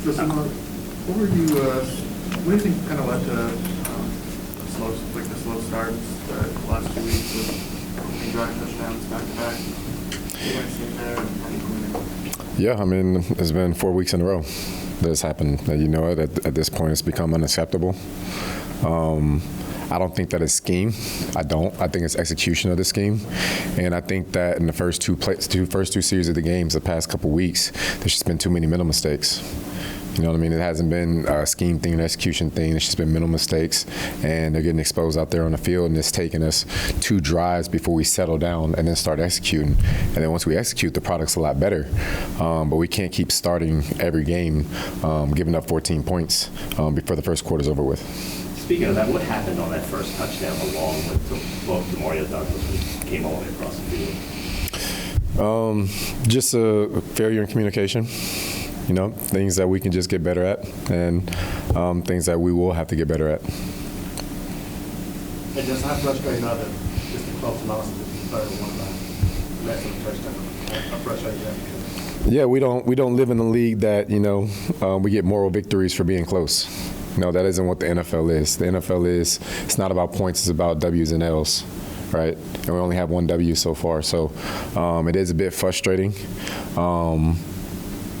Justin, what do you think kind of led to the slow start the last 2 weeks with drive touchdowns back to back? Yeah, I mean, it's been 4 weeks in a row that it's happened. You know, at this point, it's become unacceptable. I don't think that it's scheme. I don't. I think it's execution of the scheme. And I think that in the first two series of the games, the past couple weeks, there's just been too many mental mistakes. You know what I mean? It hasn't been a scheme thing, an execution thing. It's just been mental mistakes, and they're getting exposed out there on the field, and it's taking us 2 drives before we settle down and then start executing. And then once we execute, the product's a lot better. But we can't keep starting every game giving up 14 points before the first quarter's over with. Speaking of that, what happened on that first touchdown along with Mario Douglas when he came all the way across the field? Just a failure in communication. You know, things that we can just get better at, and things that we will have to get better at. And just how frustrating are the close losses if you one less than a touchdown? How frustrating is that? Yeah, we don't live in a league that, you know, we get moral victories for being close. No, that isn't what the NFL is. The NFL it's not about points, it's about W's and L's, right? And we only have 1 W so far, so it is a bit frustrating.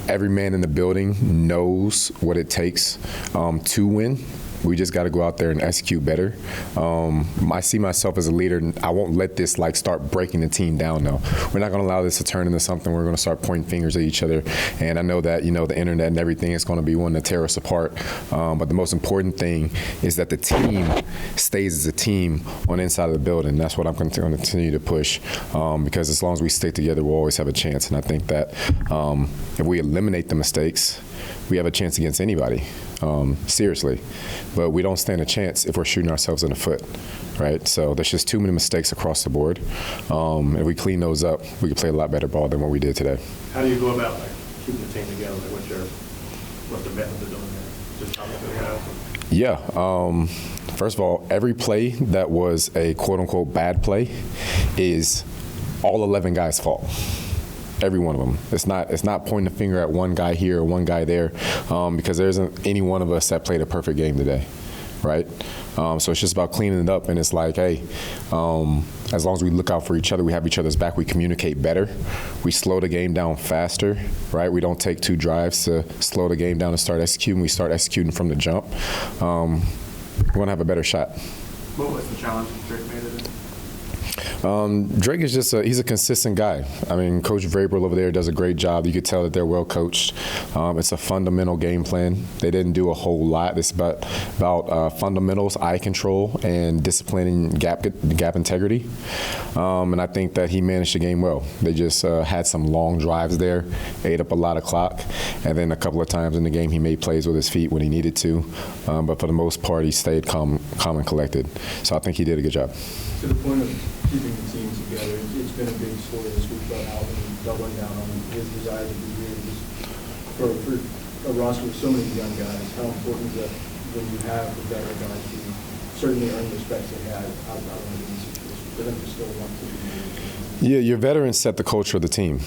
Every man in the building knows what it takes to win. We just got to go out there and execute better. I see myself as a leader, and I won't let this start breaking the team down. No, we're not going to allow this to turn into something. We're going to start pointing fingers at each other. And I know that the internet and everything is going to be one to tear us apart. But the most important thing is that the team stays as a team on the inside of the building. That's what I'm going to continue to push, because as long as we stay together, we'll always have a chance. And I think that if we eliminate the mistakes, we have a chance against anybody. Seriously, but we don't stand a chance if we're shooting ourselves in the foot, right? So there's just too many mistakes across the board. If we clean those up, we can play a lot better ball than what we did today. How do you go about keeping the team together? What's the method of doing that? Just talking to the guys? Yeah. First of all, every play that was a quote unquote bad play is all 11 guys' fault. Every one of them. It's not pointing the finger at one guy here or one guy there, because there isn't any one of us that played a perfect game today, right? So it's just about cleaning it up, and it's like, hey, as long as we look out for each other, we have each other's back, we communicate better, we slow the game down faster, right? We don't take 2 drives to slow the game down and start executing. We start executing from the jump. We're going to have a better shot. What was the challenge that Drake made it in? Drake is just he's a consistent guy. I mean, Coach Vrabel over there does a great job. You could tell that they're well coached. It's a fundamental game plan. They didn't do a whole lot. It's about fundamentals, eye control, and disciplining gap integrity. And I think that he managed the game well. They just had some long drives there, ate up a lot of clock, and then a couple of times in the game he made plays with his feet when he needed to. But for the most part, he stayed calm and collected. So I think he did a good job. To the point of keeping the team together, it's been a big story this week about Alvin doubling down on his desire to be here. For a roster with so many young guys, how important is that when you have the veteran guys who certainly earn the respect they had out of these situations, for them to still want to be here? Yeah, your veterans set the culture of the team.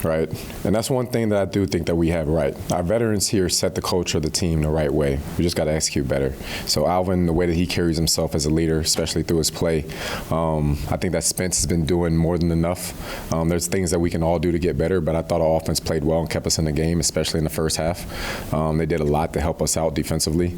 Right, and that's one thing that I do think that we have right. Our veterans here set the culture of the team the right way. We just got to execute better. So Alvin, the way that he carries himself as a leader, especially through his play, I think that Spence has been doing more than enough. There's things that we can all do to get better, but I thought our offense played well and kept us in the game, especially in the first half. They did a lot to help us out defensively.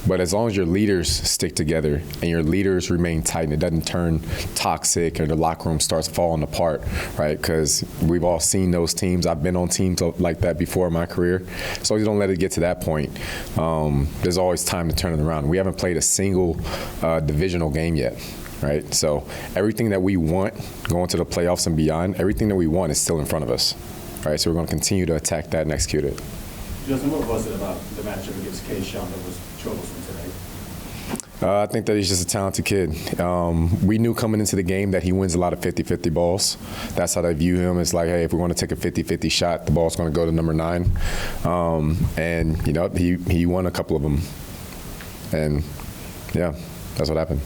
But as long as your leaders stick together and your leaders remain tight and it doesn't turn toxic or the locker room starts falling apart, right? Because we've all seen those teams. I've been on teams like that before in my career. So you don't let it get to that point. There's always time to turn it around. We haven't played a single divisional game yet. Right, so everything that we want going to the playoffs and beyond, everything that we want is still in front of us. Right, so we're going to continue to attack that and execute it. Justin, what was it about the matchup against K-Sean that was troublesome today? I think that he's just a talented kid. We knew coming into the game that he wins a lot of 50-50 balls. That's how they view him. It's like, hey, if we want to take a 50-50 shot, the ball's going to go to number 9. And, he won a couple of them. And, yeah, that's what happened.